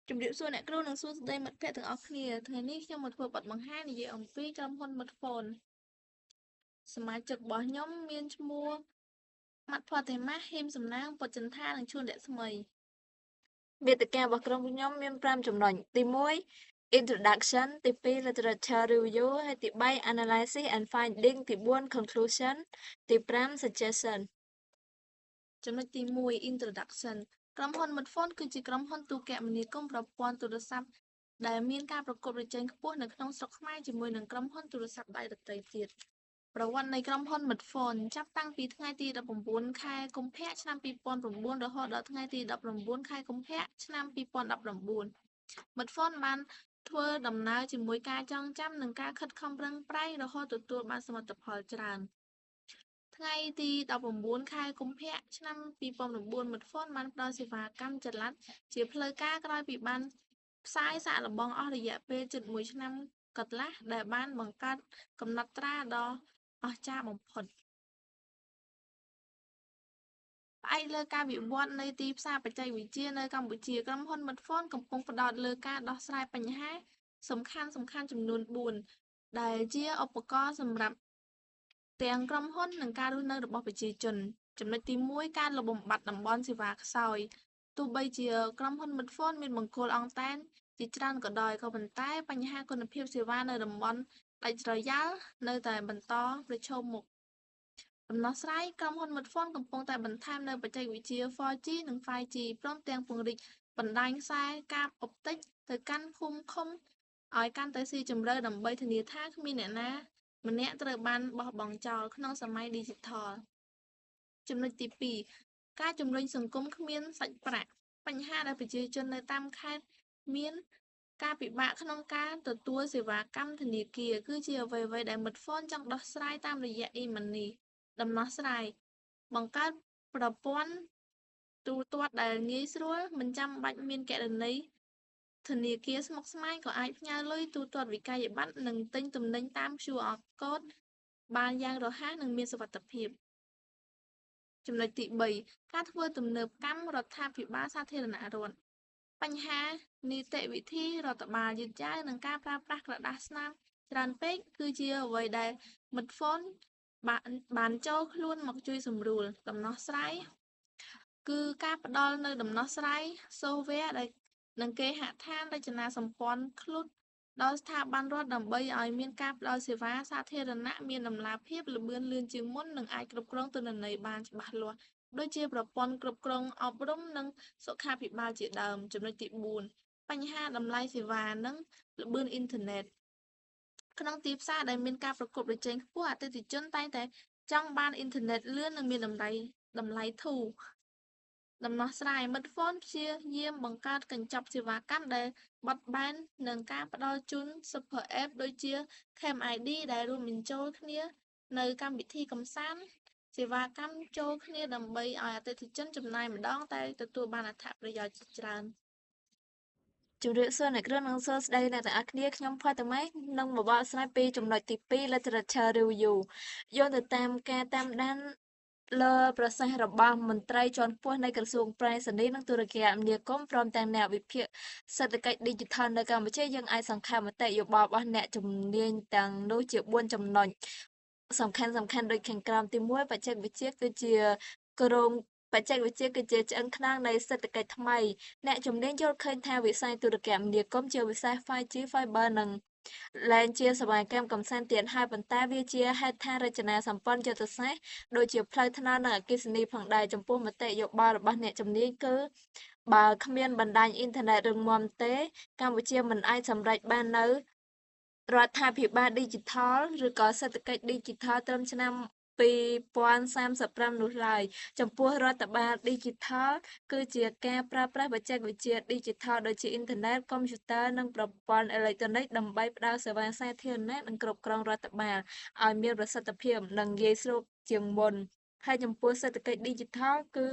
ជំរាបសួរអ្នកគ្រូនិងសួស្តីមិត្តភ័ក្តិទាំងអស់គ្នាថ្ងៃនេះខ្ញុំមកធ្វើបទបង្ហាញនិយាយអំពីក្រុមហ៊ុន Smartphone សមាជិករបស់ខ្ញុំមានឈ្មោះម៉ាត់ផាតេម៉ាហ៊ីមសំណាងពុតចន្ទថានិងឈួនរស្មីវេទិការបស់ក្រុមខ្ញុំមាន5ចំណុចទី1 Introduction ទី2 Literature Review ហើយទី3 Analysis and Finding ទី4 Conclusion ទី5 Suggestion ចំណុចទី1 Introduction ក្រុមហ៊ុន Smartphone គឺជាក្រុមហ៊ុនទូរគមនាគមន៍ប្រព័ន្ធទូរស័ព្ទដែលមានការប្រកួតប្រជែងខ្ពស់នៅក្នុងស្រុកខ្មែរជាមួយនឹងក្រុមហ៊ុនទូរស័ព្ទដៃដទៃទៀតប្រវត្តិនៃក្រុមហ៊ុន Smartphone ចាប់តាំងពីថ្ងៃទី19ខែកុម្ភៈឆ្នាំ2009រហូតដល់ថ្ងៃទី19ខែកុម្ភៈឆ្នាំ2019 Smartphone បានធ្វើដំណើរជាមួយការចងចាំនិងការខិតខំប្រឹងប្រែងរហូតទទួលបានសមិទ្ធផលច្រើនថ្ងៃទី19ខែកុម្ភៈឆ្នាំ2009 Smartphone បានផ្ដល់សេវាកម្មចល័តជាផ្លូវការក្រោយពីបានផ្សាយសាកល្បងអស់រយៈពេលជិត1ឆ្នាំកន្លះដែលបានបង្កើតកំណត់ត្រាដ៏អស្ចារ្យបំផុតផ្អែកលើការវិវត្តនៃទីផ្សារបច្ចេកវិទ្យានៅកម្ពុជាក្រុមហ៊ុន Smartphone កំពុងផ្ដោតលើការដោះស្រាយបញ្ហាសំខាន់ចំនួន4ដែលជាឧបករណ៍សម្រាប់ទាំងក្រុមហ៊ុននិងការរស់នៅរបស់ប្រជាជនចំណុចទី1ការលុបបំបាត់តំបន់សេវាខ្សោយទោះបីជាក្រុមហ៊ុន Smartphone មានបង្គោលអង់តែនជាច្រើនក៏ដោយក៏ប៉ុន្តែបញ្ហាគុណភាពសេវានៅតំបន់ដាច់ស្រយាលនៅតែបន្តប្រឈមមុខដំណោះស្រាយក្រុមហ៊ុន Smartphone កំពុងតែបន្ថែមនូវបច្ចេកវិទ្យា 4G និង 5G ព្រមទាំងពង្រីកបណ្ដាញខ្សែកាបអុបទិកទៅកាន់ភូមិឃុំឲ្យកាន់តែស៊ីជម្រៅដើម្បីធានាថាគ្មានអ្នកណាម្នាក់ត្រូវបានបោះបង់ចោលក្នុងសម័យឌីជីថលចំណុចទី2ការជំរុញសង្គមគ្មានសាច់ប្រាក់បញ្ហាដែលប្រជាជននៅតាមខេត្តមានការពិបាកក្នុងការទទួលសេវាកម្មធនាគារគឺជាអ្វីៗដែល Smartphone ចង់ដោះស្រាយតាមរយៈ e-money ដំណោះស្រាយបង្កើតប្រព័ន្ធទូទាត់ដែលងាយស្រួលមិនចាំបាច់មានគណនីធនាគារស្មុគស្មាញក៏អាចផ្ញើលុយទូទាត់វិក្កយបត្រនិងទិញទំនិញតាម QR Code បានយ៉ាងរហ័សនិងមានសុវត្ថិភាពចំណុចទី3ការធ្វើទំនើបកម្មរដ្ឋាភិបាលសាធារណរដ្ឋបញ្ហានីតិវិធីរដ្ឋបាលយឺតយ៉ាវនិងការប្រើប្រាស់ក្រដាសស្នាមច្រើនពេកគឺជាអ្វីដែល Smartphone បានចូលខ្លួនមកជួយសម្រួលដំណោះស្រាយគឺការផ្ដល់នូវដំណោះស្រាយ Software ដែលនិងគេហដ្ឋានរចនាសម្ព័ន្ធខ្លួនដល់ស្ថាប័នរដ្ឋដើម្បីឲ្យមានការផ្ដល់សេវាសាធារណៈមានតម្លាភាពល្បឿនលឿនជាងមុននិងអាចគ្រប់គ្រងទិន្នន័យបានច្បាស់លាស់ដូចជាប្រព័ន្ធគ្រប់គ្រងអប់រំនិងសុខាភិបាលជាដើមចំណុចទី4បញ្ហាតម្លៃសេវានិងល្បឿនអ៊ីនធឺណិតក្នុងទីផ្សារដែលមានការប្រកួតប្រជែងខ្ពស់អតិថិជនតែងតែចង់បានអ៊ីនធឺណិតលឿននិងមានតម្លៃធូរដំណោះស្រាយ Smartphone ព្យាយាមបង្កើតកញ្ចប់សេវាកម្មដែលបត់បែននឹងការផ្ដល់ជូន Super App ដូចជា Camp ID ដែលរួមបញ្ចូលគ្នានៅកម្មវិធីកម្សាន្តសេវាកម្មចូលគ្នាដើម្បីឲ្យអតិថិជនចំណាយម្ដងតែទទួលបានអត្ថប្រយោជន៍ជាច្រើនជំរាបសួរអ្នកគ្រូនិងសួស្តីអ្នកទាំងអស់គ្នាខ្ញុំផាតម៉េនឹងបបកស្រាយពីចំណុចទី2 Literature Review យោងទៅតាមការតាមដានលើប្រសាសន៍របស់មន្ត្រីជាន់ខ្ពស់នៃក្រសួងប្រៃសណីនិងទូរគមនាគមន៍ព្រមទាំងអ្នកវិភាគសេដ្ឋកិច្ច Digital នៅកម្ពុជាយើងអាចសង្ខេបមតិយោបល់របស់អ្នកជំនាញទាំងនោះជា4ចំណុចសំខាន់ដូចខាងក្រោមទី1បច្ចេកវិទ្យាគឺជាគ្រោងបច្ចេកវិទ្យាគឺជាឆ្អឹងខ្នងនៃសេដ្ឋកិច្ចថ្មីអ្នកជំនាញយល់ឃើញថាវិស័យទូរគមនាគមន៍ជាវិស័យ 5G Fiber និងលែងជាសេវាកម្មកំសាន្តទៀតហើយប៉ុន្តែវាជាហេដ្ឋារចនាសម្ព័ន្ធយុទ្ធសាស្ត្រដូចជាផ្លូវថ្នល់និងអគ្គិសនីផងដែរចំពោះមតិយោបល់របស់អ្នកជំនាញគឺបើគ្មានបណ្ដាញអ៊ីនធឺណិតរឹងមាំទេកម្ពុជាមិនអាចសម្រេចបាននូវរដ្ឋាភិបាលឌីជីថលឬក៏សេដ្ឋកិច្ចឌីជីថលត្រឹមឆ្នាំ2035នោះឡើយចំពោះរដ្ឋបាលឌីជីថលគឺជាការប្រើប្រាស់បច្ចេកវិទ្យាឌីជីថលដូចជាអ៊ីនធឺណិតកុំព្យូទ័រនិងប្រព័ន្ធអេឡិចត្រូនិកដើម្បីផ្ដល់សេវាសាធារណៈនិងគ្រប់គ្រងរដ្ឋបាលឲ្យមានប្រសិទ្ធភាពនិងងាយស្រួលជាងមុនហើយចំពោះសេដ្ឋកិច្ចឌីជីថលគឺ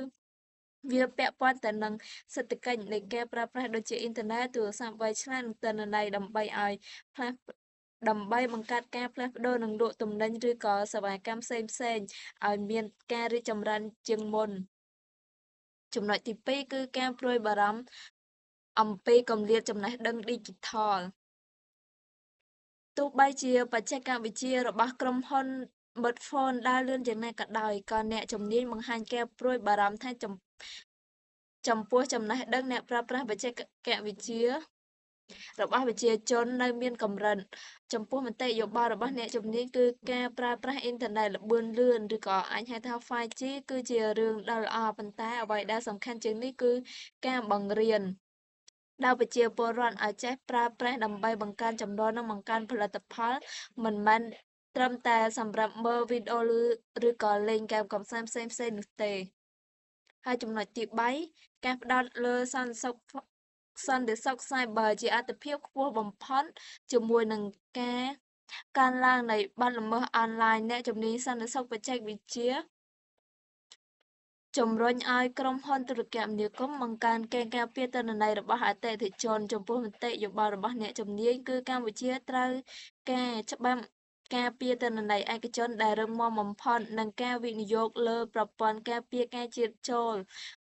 វាពាក់ព័ន្ធទៅនឹងសេដ្ឋកិច្ចនៃការប្រើប្រាស់ដូចជាអ៊ីនធឺណិតទូរស័ព្ទវៃឆ្លាតនិងទិន្នន័យដើម្បីបង្កើតការផ្លាស់ប្ដូរនិងលក់ទំនិញឬក៏សេវាកម្មផ្សេងៗឲ្យមានការរីកចម្រើនជាងមុនចំណុចទី2គឺការព្រួយបារម្ភ អំពីគម្លាតចំណេះដឹង Digital ទោះបីជាបច្ចេកវិទ្យារបស់ក្រុមហ៊ុន Smartphone ដើរលឿនយ៉ាងណាក៏ដោយ ក៏អ្នកជំនាញបង្ហាញការព្រួយបារម្ភថាចំពោះចំណេះដឹងអ្នកប្រើប្រាស់បច្ចេកវិទ្យារបស់ប្រជាជននៅមានកម្រិត ចំពោះមតិយោបល់របស់អ្នកជំនាញគឺការប្រើប្រាស់អ៊ីនធឺណិតល្បឿនលឿន ឬក៏អាចហៅថា 5G គឺជារឿងដ៏ល្អ ប៉ុន្តែអ្វីដែលសំខាន់ជាងនេះគឺការបង្រៀនដល់ប្រជាពលរដ្ឋឲ្យចេះប្រើប្រាស់ដើម្បីបង្កើនចំណូលនិងបង្កើនផលិតផល មិនមែនត្រឹមតែសម្រាប់មើលវីដេអូឬក៏លេងហ្គេមកម្សាន្តផ្សេងៗនោះទេ ហើយចំណុចទី3ការផ្ដោតលើសន្តិសុខ Cyber ជាអាទិភាពខ្ពស់បំផុតជាមួយនឹងការកើនឡើងនៃបទល្មើសអនឡាញ អ្នកជំនាញសន្តិសុខបច្ចេកវិទ្យាជំរុញឲ្យក្រុមហ៊ុនទូរគមនាគមន៍បង្កើនការការពារទិន្នន័យរបស់អតិថិជន ចំពោះមតិយោបល់របស់អ្នកជំនាញគឺកម្ពុជាត្រូវការច្បាប់ការពារទិន្នន័យឯកជនដែលរឹងមាំបំផុត និងការវិនិយោគលើប្រព័ន្ធការពារការជ្រៀតចូល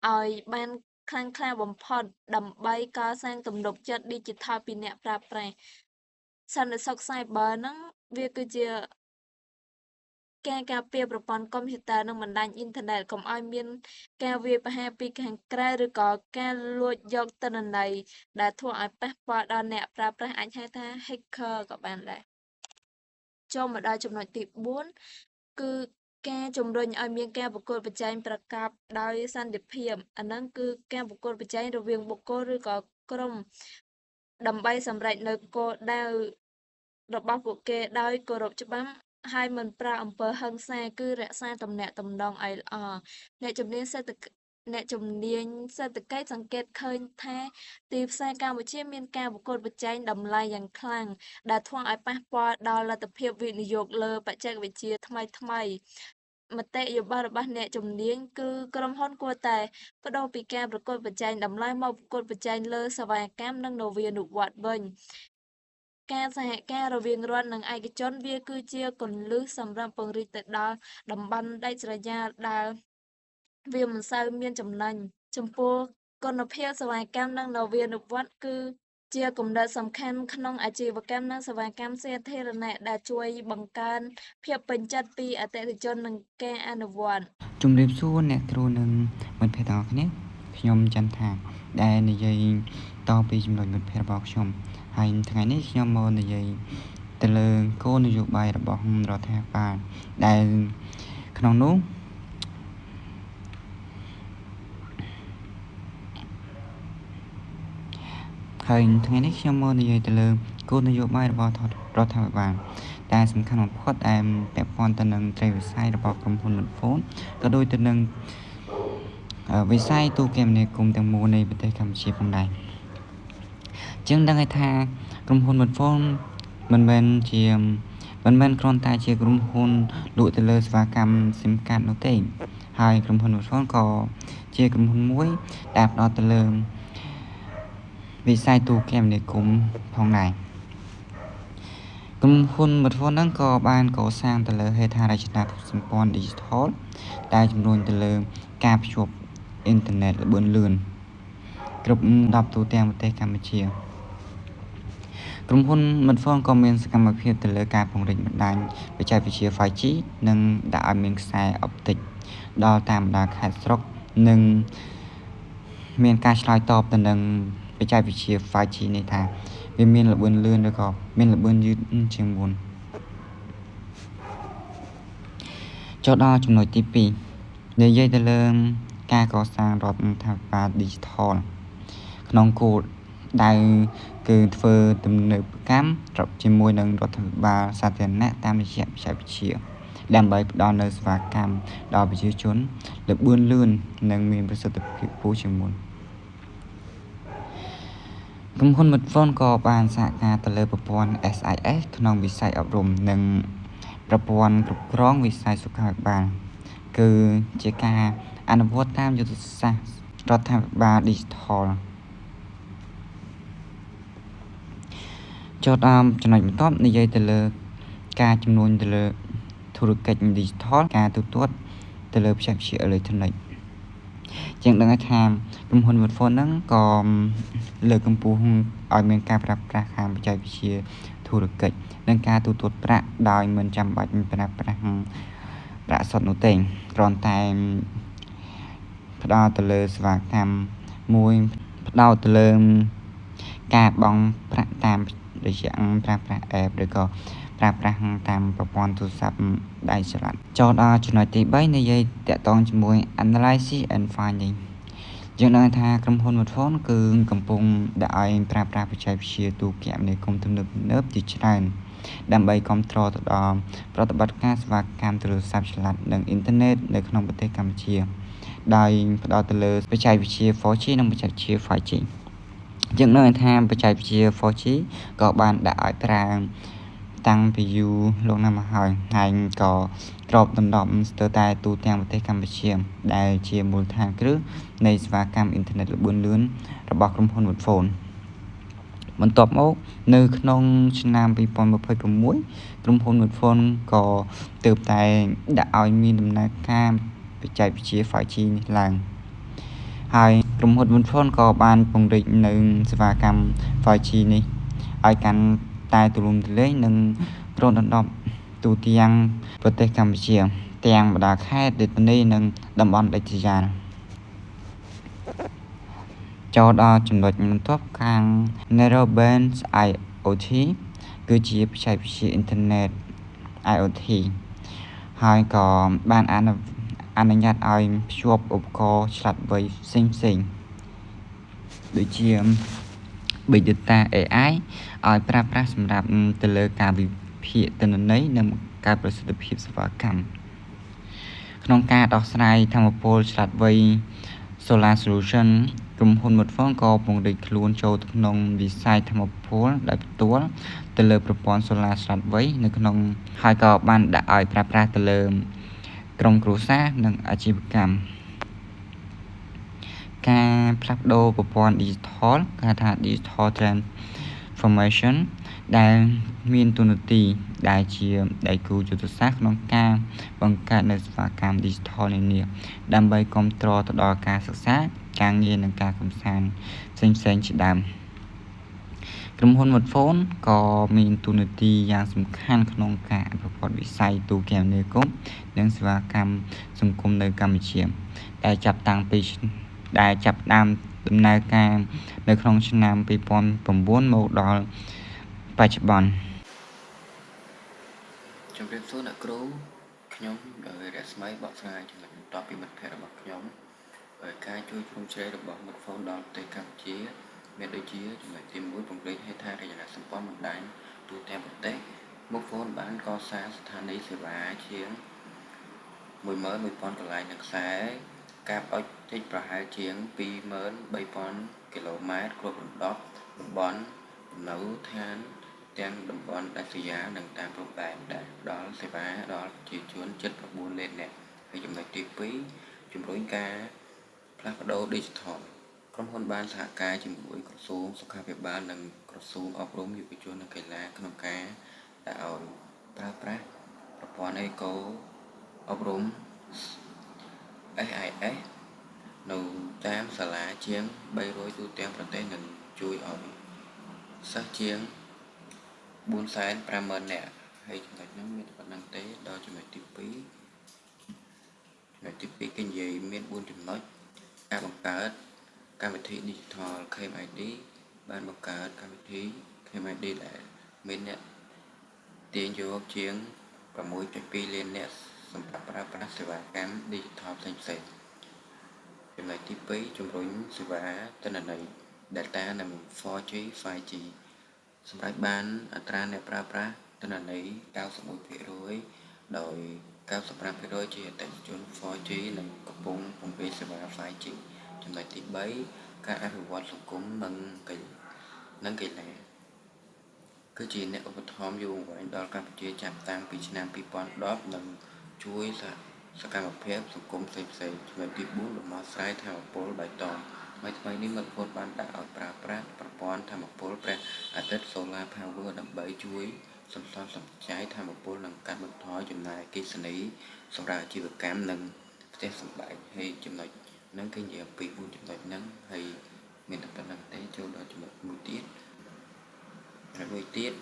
ឲ្យបានខ្លាំងក្លាបំផុត ដើម្បីកសាងទំនុកចិត្ត Digital ពីអ្នកប្រើប្រាស់ សន្តិសុខ Cyber ហ្នឹងវាគឺជាការការពារប្រព័ន្ធកុំព្យូទ័រនិងបណ្ដាញអ៊ីនធឺណិតកុំឲ្យមានការវាយប្រហារពីខាងក្រៅ ឬក៏ការលួចយកទិន្នន័យដែលធ្វើឲ្យប៉ះពាល់ដល់អ្នកប្រើប្រាស់ អាចហៅថា Hacker ក៏បានដែរចូលមកដល់ចំណុចទី4គឺការជំរុញឲ្យមានការប្រកួតប្រជែងប្រកបដោយសន្តិភាព អាហ្នឹងគឺការប្រកួតប្រជែងរវាងបុគ្គលឬក៏ក្រុមដើម្បីសម្រេចនូវគោលដៅរបស់ពួកគេដោយគោរពច្បាប់ហើយមិនប្រើអំពើហិង្សា គឺរក្សាទំនាក់ទំនងឲ្យល្អ អ្នកជំនាញសេដ្ឋកិច្ចសង្កេតឃើញថាទីផ្សារកម្ពុជាមានការប្រកួតប្រជែងតម្លៃយ៉ាងខ្លាំង ដែលធ្វើឲ្យប៉ះពាល់ដល់លទ្ធភាពវិនិយោគលើបច្ចេកវិទ្យាថ្មីៗ មតិយោបល់របស់អ្នកជំនាញគឺក្រុមហ៊ុនគួរតែប្តូរពីការប្រកួតប្រជែងតម្លៃមកប្រកួតប្រជែងលើសេវាកម្មនិងនវានុវត្តន៍វិញ ការសហការរវាងរដ្ឋនិងឯកជនវាគឺជាគន្លឹះសម្រាប់ពង្រីកទៅដល់តំបន់ដាច់ស្រយាលដែលវាមិនសូវមានចំណេញ ចំពោះគុណភាពសេវាកម្មនិងនវានុវត្តន៍គឺជាគំនិតសំខាន់ក្នុងអាជីវកម្មនិងសេវាកម្មសាធារណៈដែលជួយបង្កើនភាពពេញចិត្តពីអតិថិជននិងការអនុវត្តន៍ ជំរាបសួរអ្នកគ្រូនិងមិត្តភ័ក្តិទាំងអស់គ្នាខ្ញុំចន្ទថាដែលនិយាយតពីចំណុចមិត្តភ័ក្តិរបស់ខ្ញុំហើយថ្ងៃនេះខ្ញុំមកនិយាយទៅលើគោលនយោបាយរបស់រដ្ឋាភិបាលដែលក្នុងនោះហើយថ្ងៃនេះខ្ញុំមកនិយាយទៅលើគោលនយោបាយរបស់រដ្ឋាភិបាលដែលសំខាន់បំផុតដែលពាក់ព័ន្ធទៅនឹងត្រីវិស័យរបស់ក្រុមហ៊ុន Smartphone ក៏ដូចទៅនឹងវិស័យទូរគមនាគមន៍ទាំងមូលនៃប្រទេសកម្ពុជាផងដែរជាងដឹងឲ្យថាក្រុមហ៊ុន Smartphone មិនមែនគ្រាន់តែជាក្រុមហ៊ុនលក់ទៅលើសេវាកម្ម SIM card នោះទេហើយក្រុមហ៊ុន Smartphone ក៏ជាក្រុមហ៊ុនមួយដែលផ្ដោតទៅលើវិស័យទូរគមនាគមន៍ផងដែរក្រុមហ៊ុន Smartphone ហ្នឹងក៏បានកសាងទៅលើហេដ្ឋារចនាសម្ព័ន្ធ Digital ដែលជំរុញទៅលើការភ្ជាប់អ៊ីនធឺណិតល្បឿនលឿនគ្រប់10ទូទាំងប្រទេសកម្ពុជាក្រុមហ៊ុន Smartphone ក៏មានសកម្មភាពទៅលើការពង្រីកបណ្ដាញបច្ចេកវិទ្យា 5G និងដាក់ឲ្យមានខ្សែអុបទិកដល់តាមបណ្ដាខេត្តស្រុកនិងមានការឆ្លើយតបទៅនឹងបច្ចេកវិទ្យា 5G នេះថាវាមានល្បឿនលឿនឬក៏មានល្បឿនយឺតជាងមុនចូលដល់ចំណុចទី2និយាយទៅលើការកសាងរដ្ឋាភិបាល Digital ក្នុងគោលដៅគឺធ្វើទំនើបកម្មជាមួយនឹងរដ្ឋាភិបាលសាធារណៈតាមរយៈបច្ចេកវិទ្យាដើម្បីផ្ដល់នូវសេវាកម្មដល់ប្រជាជនល្បឿនលឿននិងមានប្រសិទ្ធភាពខ្ពស់ជាងមុនក្រុមហ៊ុន Smartphone ក៏បានសហការទៅលើប្រព័ន្ធ SIS ក្នុងវិស័យអប់រំនិងប្រព័ន្ធគ្រប់គ្រងវិស័យសុខាភិបាលគឺជាការអនុវត្តតាមយុទ្ធសាស្ត្ររដ្ឋាភិបាល Digital ចូលដល់ចំណុចបន្ទាប់និយាយទៅលើការជំនួញទៅលើធុរកិច្ច Digital ការទូទាត់ទៅលើបច្ចេកវិទ្យាអេឡិចត្រូនិក ជាងដឹងថាក្រុមហ៊ុន Vodafone ហ្នឹងក៏លើកកម្ពស់ឲ្យមានការប្រើប្រាស់ខាងបច្ចេកវិទ្យាធុរកិច្ចនិងការទូទាត់ប្រាក់ដោយមិនចាំបាច់ប្រើប្រាស់ប្រាក់សុទ្ធនោះទេគ្រាន់តែផ្ដោតទៅលើសេវាកម្មមួយផ្ដោតទៅលើការបង់ប្រាក់តាមរយៈប្រើប្រាស់ app ឬក៏ប្រើប្រាស់តាមប្រព័ន្ធទូរស័ព្ទដៃចល័តចូលដល់ចំណុចទី3និយាយតាក់ទងជាមួយ analysis and finding យើងដឹងថាក្រុមហ៊ុន Vodafone គឺកំពុងដាក់ឲ្យប្រើប្រាស់បច្ចេកវិទ្យាទូរគមនាគមន៍ទំនើបៗជាច្រើនដើម្បីគ្រប់គ្រងទៅដល់ប្រតិបត្តិការសេវាកម្មទូរស័ព្ទចល័តនិងអ៊ីនធឺណិតនៅក្នុងប្រទេសកម្ពុជាដោយផ្ដោតទៅលើបច្ចេកវិទ្យា 4G និងបច្ចេកវិទ្យា 5G យើងដឹងថាបច្ចេកវិទ្យា 4G ក៏បានដាក់ឲ្យប្រើតាំងពីយូរលោកណាស់មកហើយក៏គ្របដណ្ដប់ស្ទើរតែទូទាំងប្រទេសកម្ពុជាដែលជាមូលដ្ឋានគ្រឹះនៃសេវាកម្មអ៊ីនធឺណិតល្បឿនលឿនរបស់ក្រុមហ៊ុន Vodafone បន្ទាប់មកនៅក្នុងឆ្នាំ2026ក្រុមហ៊ុន Vodafone ក៏ទើបតែដាក់ឲ្យមានដំណើរការបច្ចេកវិទ្យា 5G នេះឡើងហើយក្រុមហ៊ុន Vodafone ក៏បានពង្រីកនៅសេវាកម្ម 5G នេះឲ្យកាន់តែទូលំទូលាយនិងគ្របដណ្ដប់ទូទាំងប្រទេសកម្ពុជាទាំងបណ្ដាខេត្តរាជធានីនិងតំបន់ដាច់ស្រយាលចូលដល់ចំណុចបន្ទាប់ខាង Narrowband IoT គឺជាបច្ចេកវិទ្យាអ៊ីនធឺណិត IoT ហើយក៏បានអនុញ្ញាតឲ្យភ្ជាប់ឧបករណ៍ឆ្លាតវៃផ្សេងៗដូចជា Big Data AI ឲ្យប្រើប្រាស់សម្រាប់ទៅលើការវិភាគទិន្នន័យនិងការប្រសិទ្ធភាពសេវាកម្មក្នុងការដោះស្រាយថាមពលឆ្លាតវៃ Solar Solution ក្រុមហ៊ុន Vodafone ក៏ពង្រីកខ្លួនចូលក្នុងវិស័យថាមពលដោយផ្ទាល់ទៅលើប្រព័ន្ធ Solar ឆ្លាតវៃនៅក្នុងហើយក៏បានដាក់ឲ្យប្រើប្រាស់ទៅលើក្រុមគ្រួសារនិងអាជីវកម្មការផ្លាស់ប្ដូរប្រព័ន្ធ Digital គេហៅថា Digital Transformation ដែលមានទូនាទីដែលជាដៃគូយុទ្ធសាស្ត្រក្នុងការបង្កើតនូវសេវាកម្ម Digital នានាដើម្បីគ្រប់គ្រងទៅដល់ការសិក្សាការងារនិងការកំសាន្តផ្សេងៗជាដើមក្រុមហ៊ុន Vodafone ក៏មានទូនាទីយ៉ាងសំខាន់ក្នុងការអភិវឌ្ឍវិស័យទូរគមនាគមន៍និងសេវាកម្មសង្គមនៅកម្ពុជាដែលចាប់ផ្ដើមដំណើរការនៅក្នុងឆ្នាំ2009មកដល់បច្ចុប្បន្នជំរាបសួរអ្នកគ្រូខ្ញុំរស្មីបកស្រាយចំណុចបន្តពីមិត្តភ័ក្តិរបស់ខ្ញុំការជួយជ្រោមជ្រែងរបស់ Vodafone ដល់ប្រទេសកម្ពុជាមានដូចជាចំណុចទី1ពង្រីកហេដ្ឋារចនាសម្ព័ន្ធបណ្ដាញទូទាំងប្រទេស Vodafone បានកសាងស្ថានីយសេវាជាង 11000 កន្លែងនៅខ្សែកាបអុចតិចប្រហែលជាង 23000 គីឡូម៉ែត្រគ្របដណ្ដប់តំបន់នៅឋានទាំងតំបន់ដាច់ស្រយាលនិងតាមព្រំដែនដែលផ្ដល់សេវាដល់ប្រជាជនជិត 9 លាននាក់ហើយចំណុចទី2ជំរុញការផ្លាស់ប្ដូរ Digital ក្រុមហ៊ុនបានសហការជាមួយក្រសួងសុខាភិបាលនិងក្រសួងអប់រំយុវជននិងកីឡាក្នុងការដាក់ឲ្យប្រើប្រាស់ប្រព័ន្ធអេកូអប់រំ SIS នៅតាមសាលាជាង300ទូទាំងប្រទេសនិងជួយឲ្យសិស្សជាង 450,000 នាក់ហើយចំណុចនេះមានតែប៉ុណ្្នឹងទេដល់ចំណុចទី2គេនិយាយមាន4ចំណុចការបង្កើតកម្មវិធី Digital Claim ID បានបង្កើតកម្មវិធី Claim ID ដែលមានអ្នកទាញយកជាង 6.2 លាននាក់សម្រាប់ប្រើប្រាស់សេវាកម្ម Digital ផ្សេងៗចំណុចទី2ជំរុញសេវាទិន្នន័យ Data និង 4G 5G សម្រាប់បានអត្រាអ្នកប្រើប្រាស់ទិន្នន័យ 91% ដោយ 95% ជាអតិថិជន 4G និងកំពុងពង្រីកសេវា 5G ចំណុចទី3ការអភិវឌ្ឍសង្គមនិងកីឡាគឺជាអ្នកឧបត្ថម្ភយូរអង្វែងដល់កម្ពុជាចាប់តាំងពីឆ្នាំ2010និងជួយសកម្មភាពសង្គមផ្សេងៗចំណុចទី4ដំណោះស្រាយថាមពលបៃតងថ្មីនេះមិត្តភ័ក្តិបានដាក់ឲ្យប្រើប្រាស់ប្រព័ន្ធថាមពលព្រះអាទិត្យ Solar Power ដើម្បីជួយសន្សំសំចៃថាមពលនិងកាត់បន្ថយចំណាយអគ្គិសនីសម្រាប់អាជីវកម្មនិងផ្ទះសម្បែងហើយចំណុច នឹងគេនិយាយអំពី4ចំណុចហ្នឹងហើយមានតែប៉ុណ្្នឹងទេចូលដល់ចំណុចមួយទៀតហើយមួយទៀត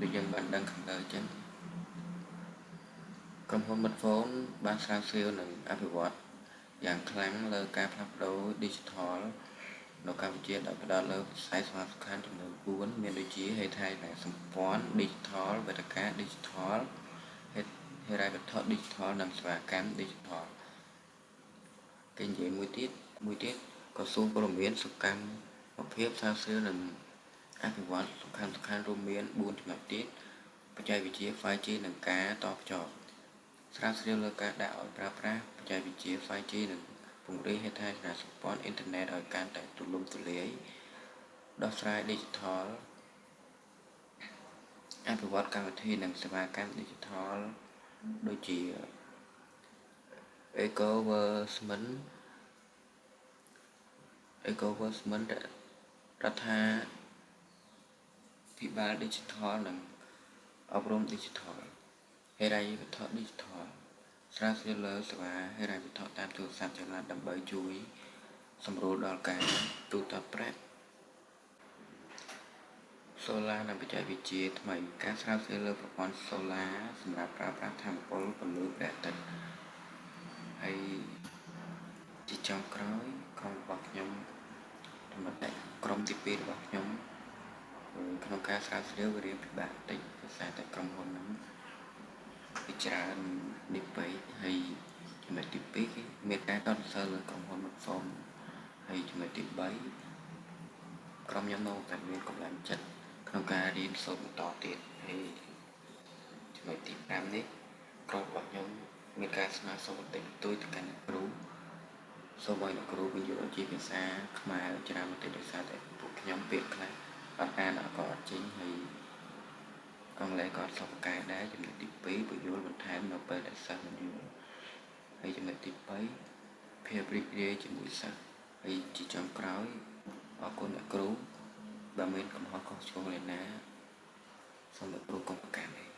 ដូចយើងបានដឹងខាងលើអញ្ចឹងក្រុមហ៊ុន Smartphone បានស្រាវជ្រាវនិងអភិវឌ្ឍយ៉ាងខ្លាំងលើការផ្លាស់ប្ដូរ Digital នៅកម្ពុជាដោយផ្ដោតលើវិស័យសំខាន់ចំនួន4មានដូចជាហេដ្ឋារចនាសម្ព័ន្ធ Digital វេទិកា Digital ហិរញ្ញវត្ថុ Digital និងសេវាកម្ម Digital គេនិយាយមួយទៀតក្រសួងព័ត៌មានសកម្មភាពស្រាវជ្រាវនិងអភិវឌ្ឍសំខាន់រួមមាន4ចំណុចទៀតបច្ចេកវិទ្យា 5G និងការតភ្ជាប់ស្រាវជ្រាវលើការដាក់ឲ្យប្រើប្រាស់បច្ចេកវិទ្យា 5G និងពង្រីកហេដ្ឋារចនាសម្ព័ន្ធអ៊ីនធឺណិតឲ្យកាន់តែទូលំទូលាយដោះស្រាយ Digital អភិវឌ្ឍកម្មវិធីនិងសេវាកម្ម Digital ដូចជា Eco-Versement រដ្ឋាភិបាល Digital និងអប់រំ Digital ហិរញ្ញវត្ថុ Digital ស្រាវជ្រាវលើសេវាហិរញ្ញវត្ថុតាមទូរស័ព្ទចល័តដើម្បីជួយសម្រួលដល់ការទូទាត់ប្រាក់ Solar និងបច្ចេកវិទ្យាថ្មីការស្រាវជ្រាវលើប្រព័ន្ធ Solar សម្រាប់ប្រើប្រាស់ថាមពលពន្លឺព្រះអាទិត្យហើយជាចុងក្រោយក្រុមរបស់ខ្ញុំក្រុមទី2របស់ខ្ញុំក្នុងការស្រាវជ្រាវរៀនពិបាកតិចភាសាតែក្រុមហ៊ុនហ្នឹងវាច្រើននេះពេកហើយចំណុចទី2គេមានការកត់សរសើរលើក្រុមហ៊ុន Smartphone ហើយចំណុចទី3ក្រុមខ្ញុំនៅតែមានកម្លាំងចិត្តក្នុងការរៀនសូត្របន្តទៀតហើយចំណុចទី5នេះក្រុមរបស់ខ្ញុំមានការស្នើសុំបន្តិចបន្តួចទៅកាន់អ្នកគ្រូសូមឲ្យអ្នកគ្រូបញ្យល់ជាភាសាខ្មែរច្រើនបន្តិចដោយសារតែពួកខ្ញុំពាក្យខ្លះអត់អានក៏អត់ចេញហើយអង់គ្លេសក៏អត់សូវកែដែរចំណុចទី2បញ្យល់បន្ថែមនៅពេលដែលសិស្សមិនយល់ហើយចំណុចទី3ភាពរីករាយជាមួយសិស្សហើយជាចុងក្រោយអរគុណអ្នកគ្រូបើមានកំហុសខុសឆ្គងឯណាសូមអ្នកគ្រូកុំប្រកាន់ទេ